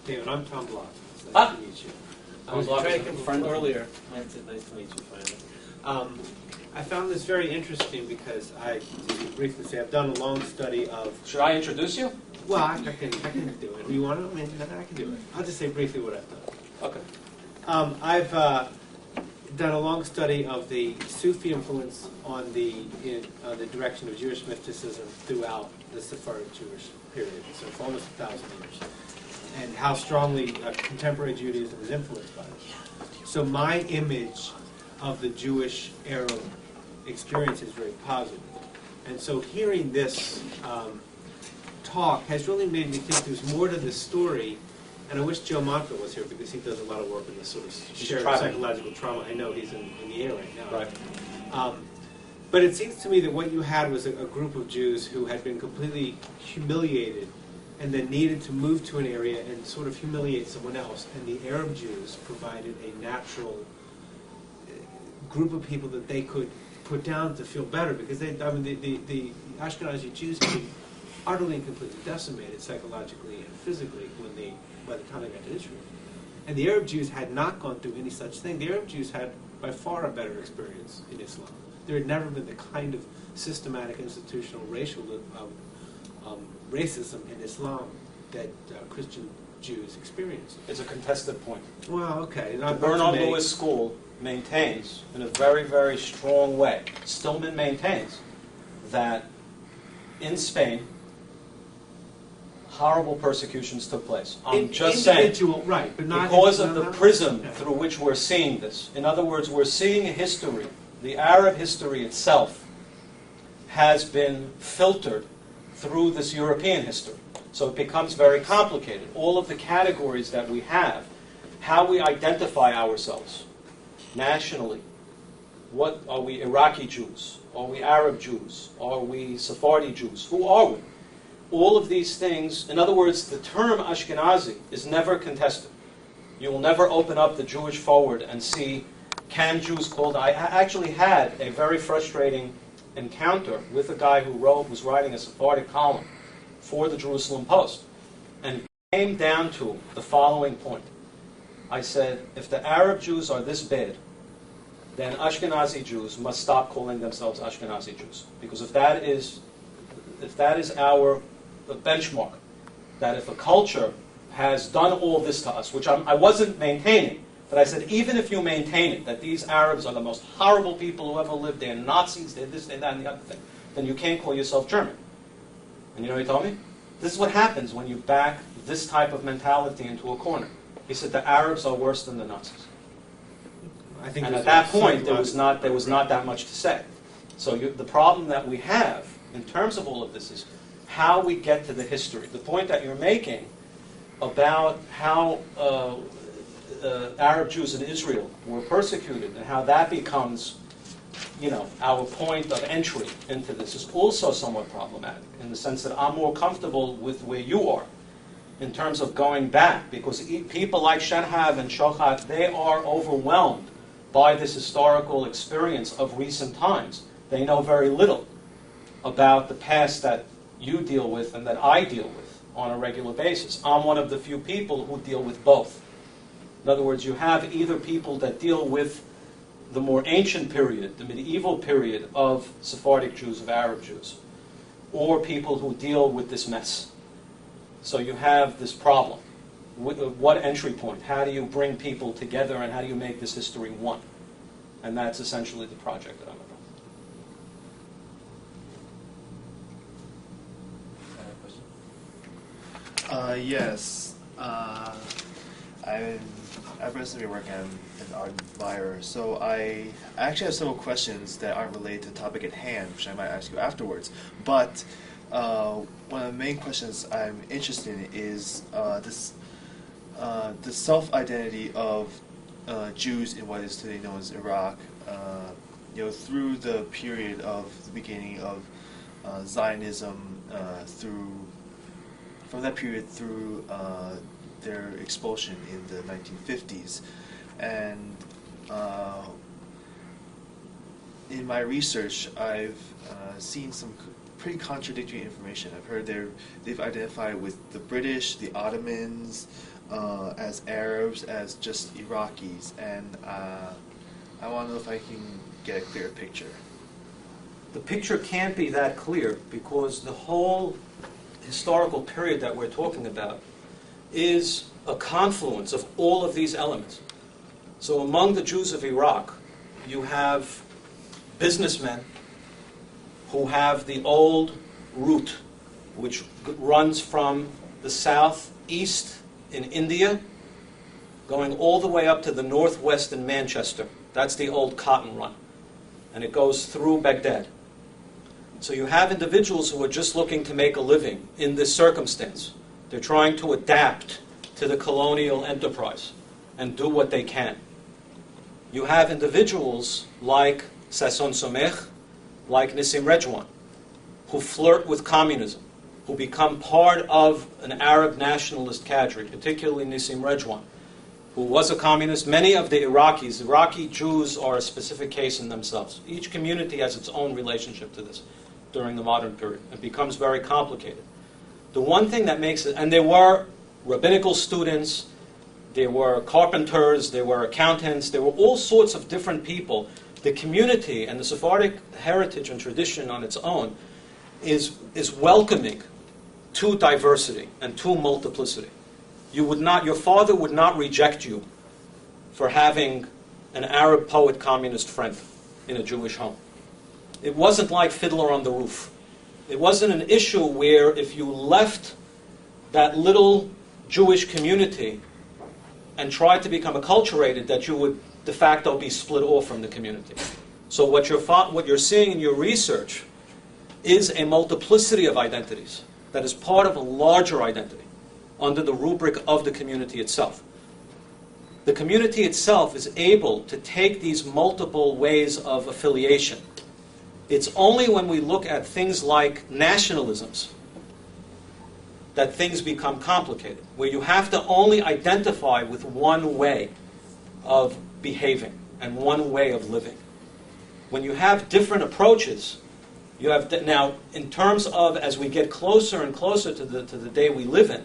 David, I'm Tom Block. Ah. Nice to meet you. I was trying to confirm earlier. Nice to meet you, finally. I found this very interesting because to briefly say, I've done a long study of... Should I introduce you? Well, I can do it. Do you want to? I mean, I can do it. I'll just say briefly what I've done. Okay. I've done a long study of the Sufi influence on the direction of Jewish mysticism throughout the Sephardic Jewish period, so for almost 1,000 years, and how strongly contemporary Judaism is influenced by it. So my image of the Jewish Arab experience is very positive. And so hearing this talk has really made me think there's more to this story. And I wish Joe Montville was here because he does a lot of work in this sort of shared psychological trauma. I know he's in the air right now. Right. But it seems to me that what you had was a group of Jews who had been completely humiliated and then needed to move to an area and sort of humiliate someone else. And the Arab Jews provided a natural group of people that they could put down to feel better because the Ashkenazi Jews had been utterly and completely decimated psychologically and physically by the time they got to Israel. And the Arab Jews had not gone through any such thing. The Arab Jews had by far a better experience in Islam. There had never been the kind of systematic institutional racial racism in Islam that Christian Jews experienced. It's a contested point. Well, okay. The Bernard Lewis School maintains, in a very, very strong way, Stillman maintains, that in Spain, horrible persecutions took place. I'm just saying, right, but not because of the prism through which we're seeing this. In other words, we're seeing a history. The Arab history itself has been filtered through this European history. So it becomes very complicated. All of the categories that we have, how we identify ourselves nationally. What are we, Iraqi Jews? Are we Arab Jews? Are we Sephardi Jews? Who are we? All of these things, in other words, the term Ashkenazi is never contested. You will never open up the Jewish Forward and see, can Jews call... I actually had a very frustrating encounter with a guy who was writing a Sephardic column for the Jerusalem Post. And it came down to the following point. I said, if the Arab Jews are this bad, then Ashkenazi Jews must stop calling themselves Ashkenazi Jews. Because if that is our benchmark, that if a culture has done all this to us, which I wasn't maintaining, but I said, even if you maintain it, that these Arabs are the most horrible people who ever lived, they're Nazis, they're this, they're that, and the other thing, then you can't call yourself German. And you know what he told me? This is what happens when you back this type of mentality into a corner. He said the Arabs are worse than the Nazis. And at that point, there was not that much to say. So the problem that we have in terms of all of this is how we get to the history. The point that you're making about how Arab Jews in Israel were persecuted and how that becomes, our point of entry into this is also somewhat problematic in the sense that I'm more comfortable with where you are in terms of going back, because people like Shenhav and Shochat, they are overwhelmed by this historical experience of recent times. They know very little about the past that you deal with and that I deal with on a regular basis. I'm one of the few people who deal with both. In other words, you have either people that deal with the more ancient period, the medieval period of Sephardic Jews, of Arab Jews, or people who deal with this mess. So you have this problem. What entry point? How do you bring people together and how do you make this history one? And that's essentially the project that I'm about. Yes. I personally work as an art buyer, so I actually have several questions that aren't related to the topic at hand, which I might ask you afterwards. But one of the main questions I'm interested in is the self-identity of Jews in what is today known as Iraq. Through the period of the beginning of Zionism, from that period through their expulsion in the 1950s. And in my research, I've seen some pretty contradictory information. I've heard they've identified with the British, the Ottomans, as Arabs, as just Iraqis, and I want to know if I can get a clear picture. The picture can't be that clear because the whole historical period that we're talking about is a confluence of all of these elements. So among the Jews of Iraq, you have businessmen who have the old route, which runs from the southeast in India, going all the way up to the northwest in Manchester. That's the old cotton run. And it goes through Baghdad. So you have individuals who are just looking to make a living in this circumstance. They're trying to adapt to the colonial enterprise and do what they can. You have individuals like Sasson Somekh, like Nissim Rejwan, who flirt with communism, who become part of an Arab nationalist cadre, particularly Nissim Rejwan, who was a communist. Many of the Iraqi Jews are a specific case in themselves. Each community has its own relationship to this during the modern period. It becomes very complicated. The one thing that makes it, and there were rabbinical students, there were carpenters, there were accountants, there were all sorts of different people. The community and the Sephardic heritage and tradition on its own is welcoming to diversity and to multiplicity. Your father would not reject you for having an Arab poet communist friend in a Jewish home. It wasn't like Fiddler on the Roof. It wasn't an issue where if you left that little Jewish community and tried to become acculturated, that you would de facto be split off from the community. So what you're seeing in your research is a multiplicity of identities that is part of a larger identity under the rubric of the community itself. The community itself is able to take these multiple ways of affiliation. It's only when we look at things like nationalisms that things become complicated, where you have to only identify with one way of behaving and one way of living. When you have different approaches, you have now, in terms of as we get closer and closer to the day we live in,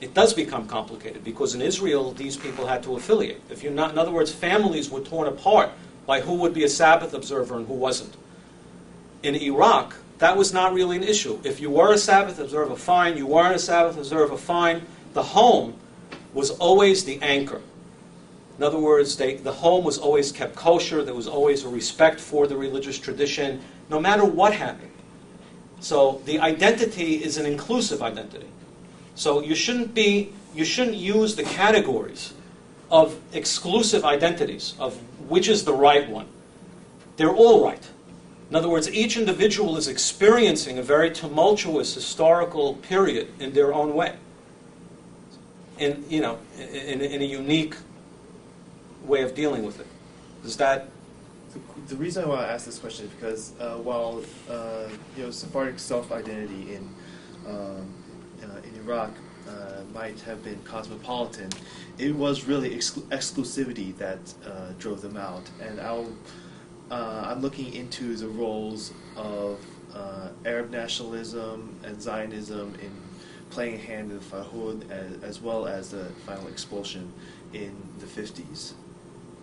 it does become complicated because in Israel these people had to affiliate. If you're not, in other words, families were torn apart by who would be a Sabbath observer and who wasn't. In Iraq, that was not really an issue. If you were a Sabbath observer, fine. You weren't a Sabbath observer, fine. The home was always the anchor. In other words, the home was always kept kosher. There was always a respect for the religious tradition, no matter what happened. So the identity is an inclusive identity. So you shouldn't use the categories of exclusive identities, of which is the right one. They're all right. In other words, each individual is experiencing a very tumultuous historical period in their own way, in a unique way of dealing with it. Is that? The reason I want to ask this question is because while Sephardic self-identity in Iraq might have been cosmopolitan, it was really exclusivity that drove them out. And I'm looking into the roles of Arab nationalism and Zionism in playing a hand in the Farhud, as well as the final expulsion in the 50s.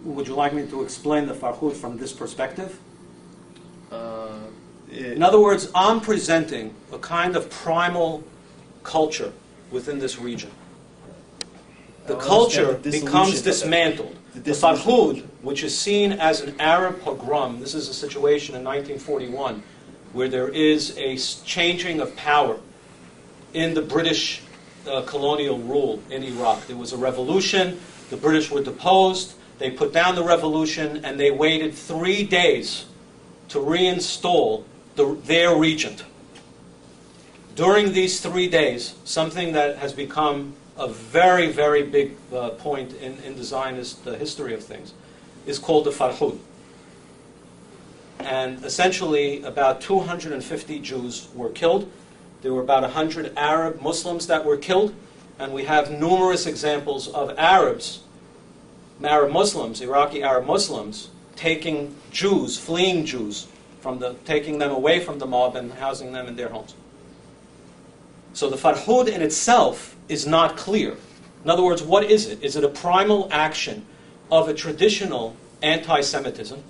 Would you like me to explain the Farhud from this perspective? In other words, I'm presenting a kind of primal culture within this region. The culture becomes dismantled. The Farhud, which is seen as an Arab pogrom, this is a situation in 1941 where there is a changing of power in the British colonial rule in Iraq. There was a revolution, the British were deposed, they put down the revolution, and they waited 3 days to reinstall their regent. During these 3 days, something that has become a very, very big point in the Zionist history of things is called the Farhud. And essentially, about 250 Jews were killed. There were about 100 Arab Muslims that were killed. And we have numerous examples of Arab Muslims, Iraqi Arab Muslims, taking Jews, fleeing Jews, taking them away from the mob and housing them in their homes. So the Farhud in itself is not clear. In other words, what is it? Is it a primal action of a traditional anti-Semitism?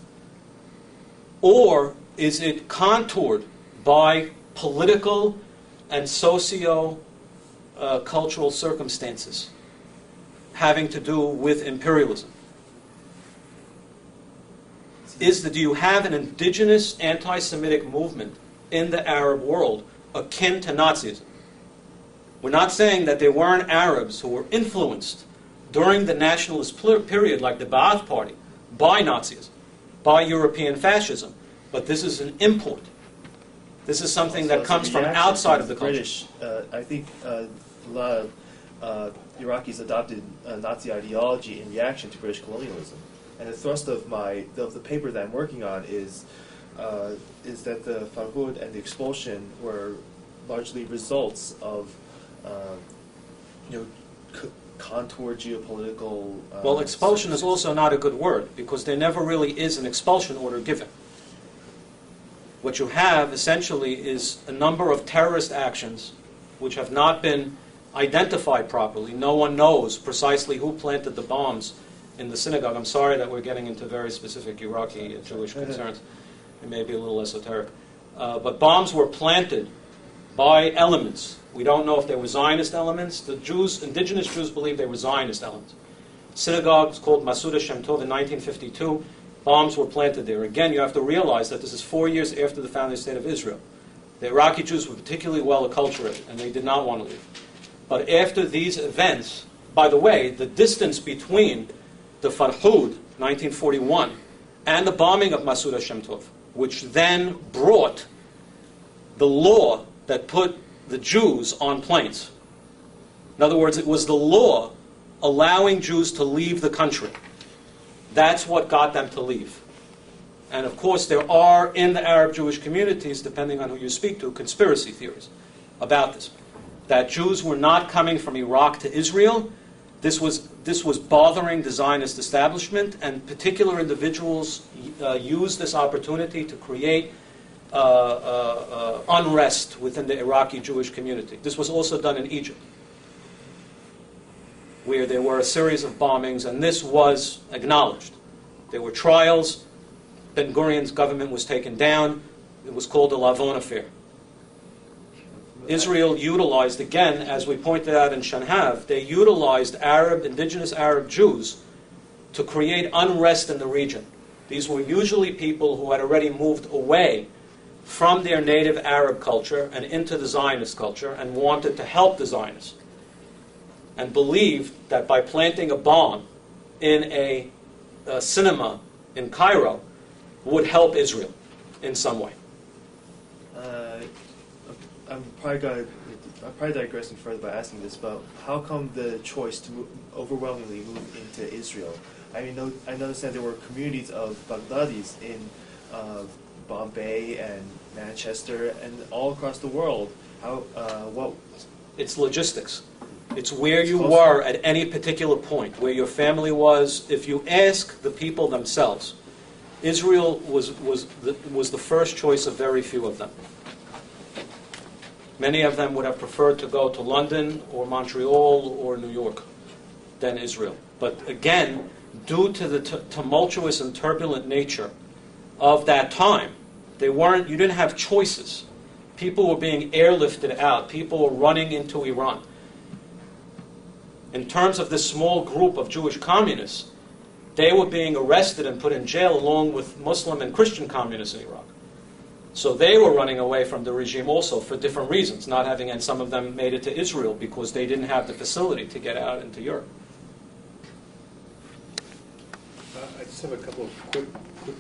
Or is it contoured by political and socio-cultural circumstances having to do with imperialism? Do you have an indigenous anti-Semitic movement in the Arab world akin to Nazism? We're not saying that there weren't Arabs who were influenced during the nationalist period, like the Ba'ath Party, by Nazism, by European fascism, but this is an import. This is something that comes from outside of the culture. British, I think a lot of Iraqis adopted Nazi ideology in reaction to British colonialism. And the thrust of the paper that I'm working on is that the Farhud and the expulsion were largely results of contour geopolitical. Well, expulsion is also not a good word because there never really is an expulsion order given. What you have essentially is a number of terrorist actions which have not been identified properly. No one knows precisely who planted the bombs in the synagogue. I'm sorry that we're getting into very specific Iraqi Jewish concerns. It may be a little esoteric. But bombs were planted by elements. We don't know if they were Zionist elements. The Jews, indigenous Jews, believe they were Zionist elements. Synagogue was called Masuda Shem Tov in 1952. Bombs were planted there. Again, you have to realize that this is 4 years after the founding state of Israel. The Iraqi Jews were particularly well acculturated, and they did not want to leave. But after these events, by the way, the distance between the Farhud, 1941, and the bombing of Masuda Shem Tov, which then brought the law that put the Jews on planes. In other words, it was the law allowing Jews to leave the country. That's what got them to leave. And of course, there are in the Arab Jewish communities, depending on who you speak to, conspiracy theories about this. That Jews were not coming from Iraq to Israel. This was bothering the Zionist establishment, and particular individuals used this opportunity to create unrest within the Iraqi Jewish community. This was also done in Egypt, where there were a series of bombings, and this was acknowledged. There were trials. Ben Gurion's government was taken down. It was called the Lavon Affair. Israel utilized, again, as we pointed out in Shanhav, they utilized indigenous Arab Jews to create unrest in the region. These were usually people who had already moved away from their native Arab culture and into the Zionist culture and wanted to help the Zionists, and believed that by planting a bomb in a cinema in Cairo would help Israel in some way. I'm probably digressing further by asking this, but how come the choice to overwhelmingly move into Israel? I mean, I noticed that there were communities of Baghdadis in Bombay and Manchester and all across the world. It's logistics. It's where you were at any particular point, where your family was. If you ask the people themselves, Israel was the first choice of very few of them. Many of them would have preferred to go to London or Montreal or New York than Israel. But again, due to the tumultuous and turbulent nature of that time, you didn't have choices. People were being airlifted out. People were running into Iran. In terms of this small group of Jewish communists, they were being arrested and put in jail along with Muslim and Christian communists in Iraq. So they were running away from the regime also for different reasons, and some of them made it to Israel because they didn't have the facility to get out into Europe. I just have a couple of quick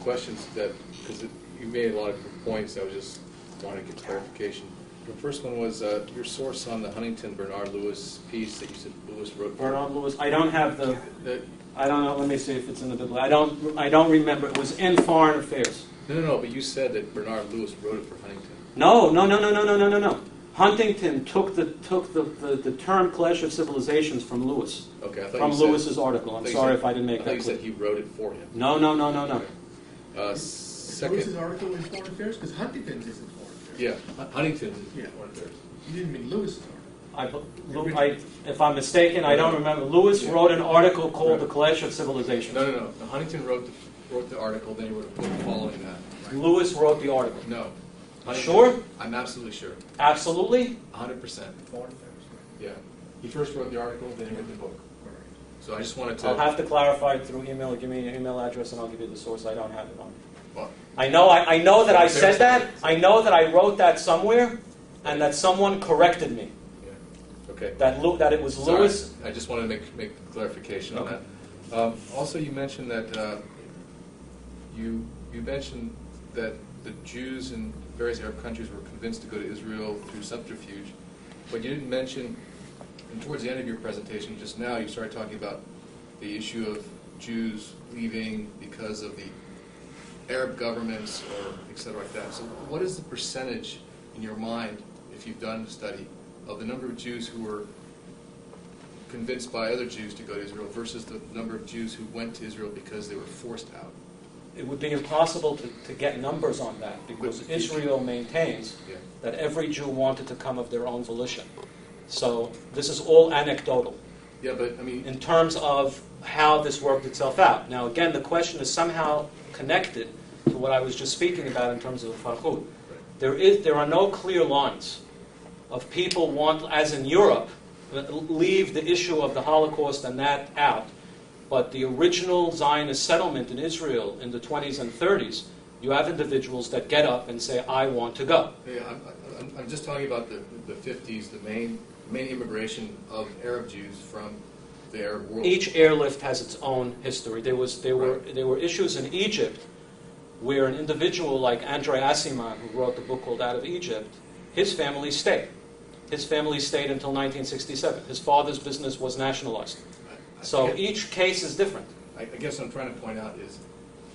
questions because you made a lot of good points. I was just wanting to get clarification. The first one was your source on the Huntington Bernard Lewis piece that you said Lewis wrote. Bernard Lewis. I don't have I don't know. Let me see if it's in the Bible. I don't remember. It was in Foreign Affairs. No. But you said that Bernard Lewis wrote it for Huntington. No. Huntington took the term Clash of Civilizations from Lewis. Okay, I thought from Lewis's article. I'm sorry if I didn't make that clear. I thought you said he wrote it for him. No. Okay. Second. Lewis's article in Foreign Affairs? Because Huntington's is in Foreign Affairs. Yeah, Huntington's is in Foreign Affairs. You didn't mean Lewis's article. If I'm mistaken, I don't remember. Lewis wrote an article called "The Clash of Civilizations." No. Huntington wrote the article, then he wrote a book following that. Lewis wrote the article. No. Sure? I'm absolutely sure. Absolutely? 100%. Yeah. He first wrote the article, then he wrote the book. So I just wanted to... I'll have to clarify it through email. Give me your email address and I'll give you the source. I don't have it on me. Well, I know that I said that. I know that I wrote that somewhere and that someone corrected me. Yeah. Okay. That it was Lewis. I just wanted to make clarification Okay. on that. Also, you mentioned that you mentioned that the Jews in various Arab countries were convinced to go to Israel through subterfuge, but you didn't mention, and towards the end of your presentation just now, you started talking about the issue of Jews leaving because of the Arab governments or et cetera like that. So what is the percentage in your mind, if you've done a study, of the number of Jews who were convinced by other Jews to go to Israel versus the number of Jews who went to Israel because they were forced out? It would be impossible to get numbers on that because Israel maintains that every Jew wanted to come of their own volition. So this is all anecdotal. Yeah, but I mean, in terms of how this worked itself out. Now, again, the question is somehow connected to what I was just speaking about in terms of the Farhud. There are no clear lines of people as in Europe, leave the issue of the Holocaust and that out. But the original Zionist settlement in Israel in the 20s and 30s, you have individuals that get up and say, I want to go. Yeah, I'm just talking about the 50s, the main immigration of Arab Jews from the Arab world. Each airlift has its own history. There were issues in Egypt where an individual like Andrei Assiman, who wrote the book called Out of Egypt, his family stayed. His family stayed until 1967. His father's business was nationalized. So each case is different. I guess what I'm trying to point out is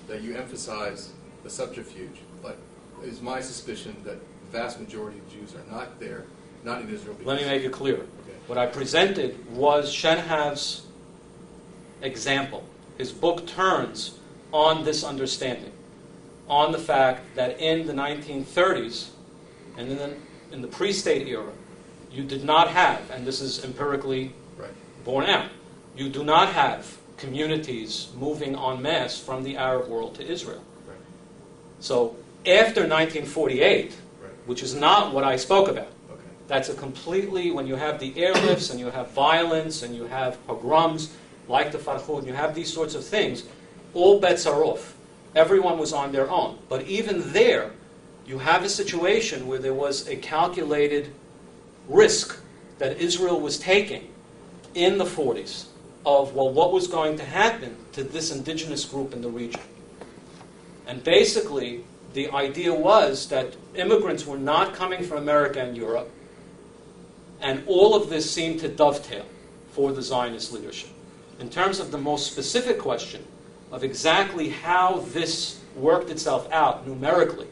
that you emphasize the subterfuge, but it is my suspicion that the vast majority of Jews are not there, not in Israel. Let me make it clear. Okay. What I presented was Shenhav's example. His book turns on this understanding, on the fact that in the 1930s and in the pre-state era, you did not have, and this is empirically borne out, you do not have communities moving en masse from the Arab world to Israel. Right. So after 1948, which is not what I spoke about, that's a completely, when you have the airlifts and you have violence and you have pogroms like the Farhud, and you have these sorts of things, all bets are off. Everyone was on their own. But even there, you have a situation where there was a calculated risk that Israel was taking in the 40s of, well, what was going to happen to this indigenous group in the region. And basically, the idea was that immigrants were not coming from America and Europe, and all of this seemed to dovetail for the Zionist leadership. In terms of the most specific question of exactly how this worked itself out numerically,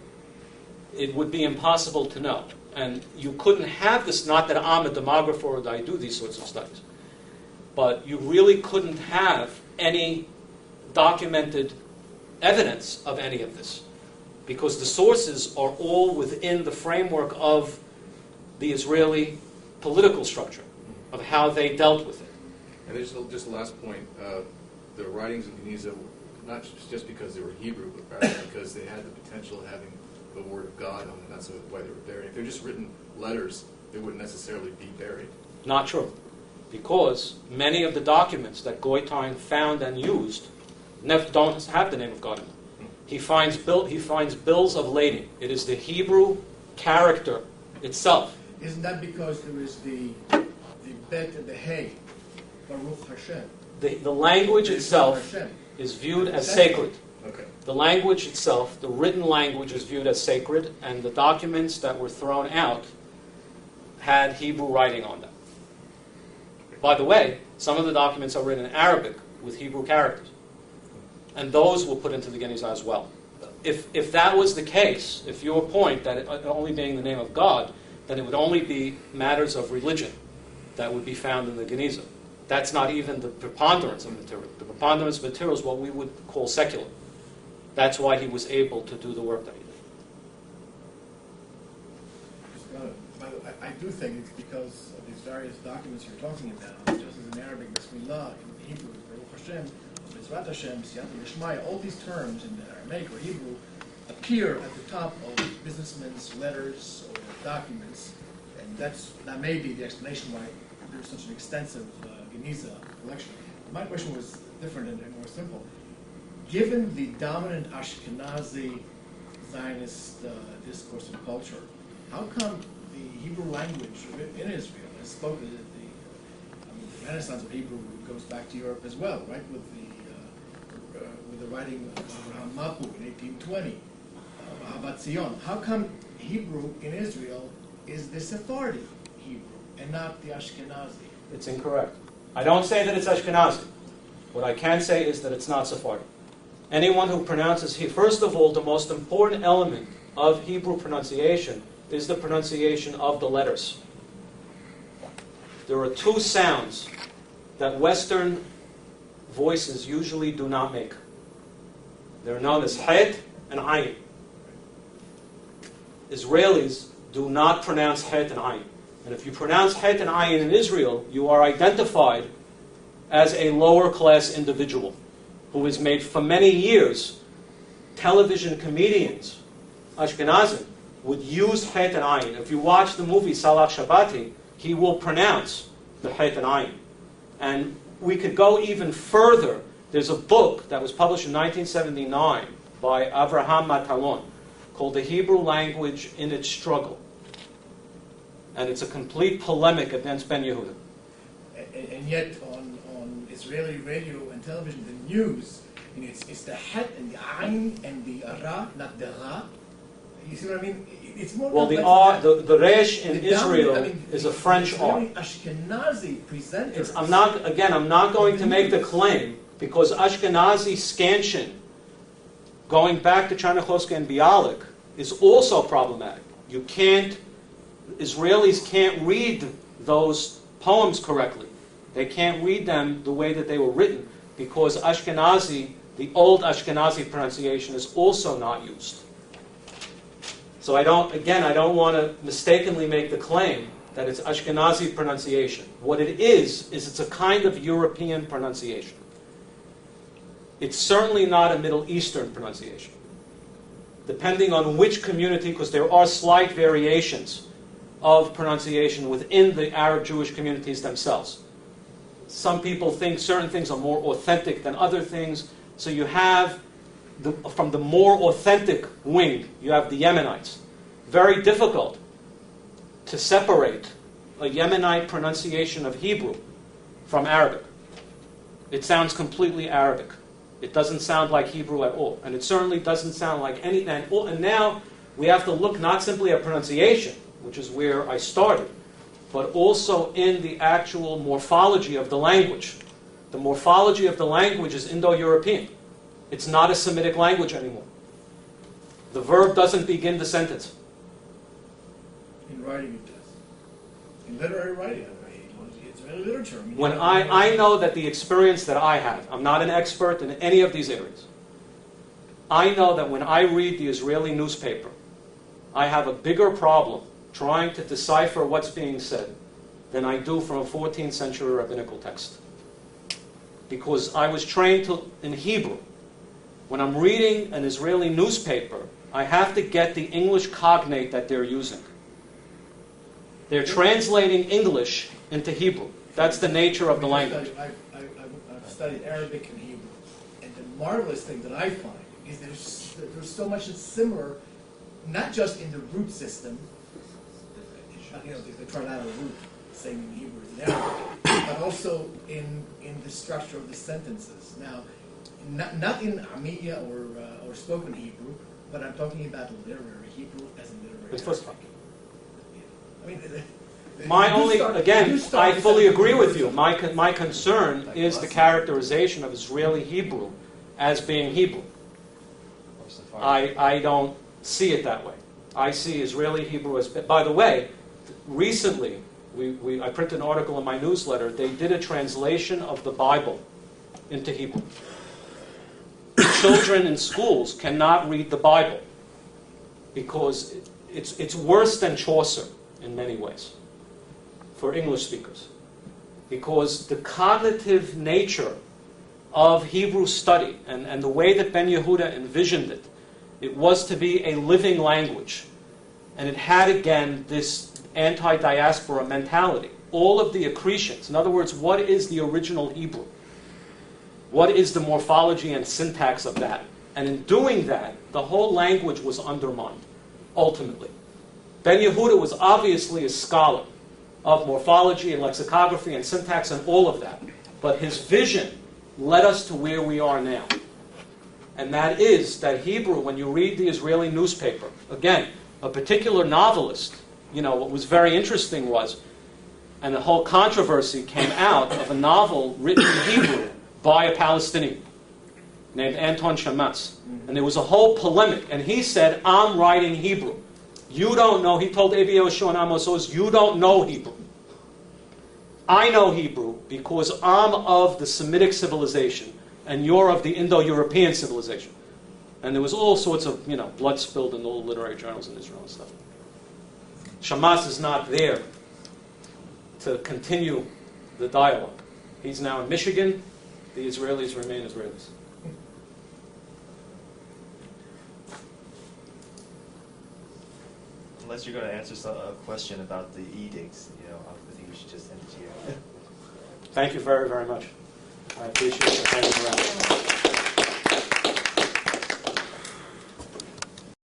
it would be impossible to know. And you couldn't have this, not that I'm a demographer or that I do these sorts of studies, but you really couldn't have any documented evidence of any of this, because the sources are all within the framework of the Israeli political structure, of how they dealt with it. And there's just the last point. The writings of Geniza, not just because they were Hebrew, but rather because they had the potential of having the Word of God on them. That's why they were buried. If they're just written letters, they wouldn't necessarily be buried. Not true. Because many of the documents that Goitein found and used don't have the name of God in them. He finds bills of lading. It is the Hebrew character itself. Isn't that because there is the bet and the hay, Baruch Hashem? The language itself is viewed as sacred. Okay. The language itself, the written language, is viewed as sacred, and the documents that were thrown out had Hebrew writing on them. By the way, some of the documents are written in Arabic with Hebrew characters, and those were put into the Geniza as well. If that was the case, if your point that it only being the name of God, then it would only be matters of religion that would be found in the Geniza. That's not even the preponderance of material. The preponderance of material is what we would call secular. That's why he was able to do the work that he did. I do think it's because of the various documents you're talking about, just as in Arabic, Bismillah, in Hebrew, Baruch Hashem, Bezrat Hashem, Siyata Yishmaya, all these terms in Aramaic or Hebrew appear at the top of businessmen's letters or documents, and that may be the explanation why there's such an extensive Geniza collection. My question was different and more simple. Given the dominant Ashkenazi Zionist discourse and culture, how come the Hebrew language in Israel is spoken? The Renaissance of Hebrew goes back to Europe as well, right? With the writing of Abraham Mapu in 1820, Ahavat Zion. How come Hebrew in Israel is the Sephardi Hebrew and not the Ashkenazi? It's incorrect. I don't say that it's Ashkenazi. What I can say is that it's not Sephardi. Anyone who pronounces, first of all, the most important element of Hebrew pronunciation is the pronunciation of the letters. There are two sounds that Western voices usually do not make. They're known as het and ayin. Israelis do not pronounce het and ayin. And if you pronounce het and ayin in Israel, you are identified as a lower class individual who has made for many years television comedians, Ashkenazim, would use het and ayin. If you watch the movie Salah Shabati, he will pronounce the het and ayin. And we could go even further. There's a book that was published in 1979 by Avraham Matalon called The Hebrew Language in Its Struggle. And it's a complete polemic against Ben Yehuda. And yet on Israeli radio and television, the news, it's the het and the ayin and the ra, not the ra. You see what I mean? It's more. Well, the resh in Israel is a French R. Ashkenazi presenters. I'm not going to make the claim because Ashkenazi scansion, going back to Chernyakhovsky and Bialik, is also problematic. Israelis can't read those poems correctly. They can't read them the way that they were written because Ashkenazi, the old Ashkenazi pronunciation, is also not used. So I don't want to mistakenly make the claim that it's Ashkenazi pronunciation. What it is it's a kind of European pronunciation. It's certainly not a Middle Eastern pronunciation. Depending on which community, because there are slight variations of pronunciation within the Arab Jewish communities themselves. Some people think certain things are more authentic than other things. So you have, from the more authentic wing, you have the Yemenites. Very difficult to separate a Yemenite pronunciation of Hebrew from Arabic. It sounds completely Arabic. It doesn't sound like Hebrew at all. And it certainly doesn't sound like anything. And now we have to look not simply at pronunciation, which is where I started, but also in the actual morphology of the language. The morphology of the language is Indo-European. It's not a Semitic language anymore. The verb doesn't begin the sentence. In writing it does. In literary writing, it's really literature. When I know that the experience that I have, I'm not an expert in any of these areas. I know that when I read the Israeli newspaper, I have a bigger problem trying to decipher what's being said than I do from a 14th century rabbinical text. Because I was trained in Hebrew. When I'm reading an Israeli newspaper, I have to get the English cognate that they're using. They're translating English into Hebrew. That's the nature of the language. I've studied Arabic and Hebrew, and the marvelous thing that I find is there's so much that's similar, not just in the root system, the triliteral root, same in Hebrew as in Arabic, but also in the structure of the sentences. Now, not in Amiya or spoken Hebrew, but I'm talking about literary Hebrew as in literary Arabic. I mean, I fully agree with you. My concern is the characterization of Israeli Hebrew as being Hebrew. I don't see it that way. I see Israeli Hebrew as... By the way, recently, I printed an article in my newsletter. They did a translation of the Bible into Hebrew. Children in schools cannot read the Bible because it's worse than Chaucer in many ways. for English speakers, because the cognitive nature of Hebrew study and the way that Ben Yehuda envisioned it, it was to be a living language. And it had, again, this anti-diaspora mentality. All of the accretions, in other words, what is the original Hebrew? What is the morphology and syntax of that? And in doing that, the whole language was undermined, ultimately. Ben Yehuda was obviously a scholar of morphology and lexicography and syntax and all of that. But his vision led us to where we are now. And that is that Hebrew, when you read the Israeli newspaper, again, a particular novelist, what was very interesting was, and the whole controversy came out of a novel written in Hebrew by a Palestinian named Anton Shamatz. And there was a whole polemic. And he said, I'm writing Hebrew. You don't know. He told Ebi Yehoshua and Amos Oz, you don't know Hebrew. I know Hebrew because I'm of the Semitic civilization and you're of the Indo-European civilization. And there was all sorts of, blood spilled in all the literary journals in Israel and stuff. Shamas is not there to continue the dialogue. He's now in Michigan. The Israelis remain Israelis. Unless you're going to answer a question about the edicts, I think we should just end it here. Thank you very, very much. I appreciate it. Thank you for having me.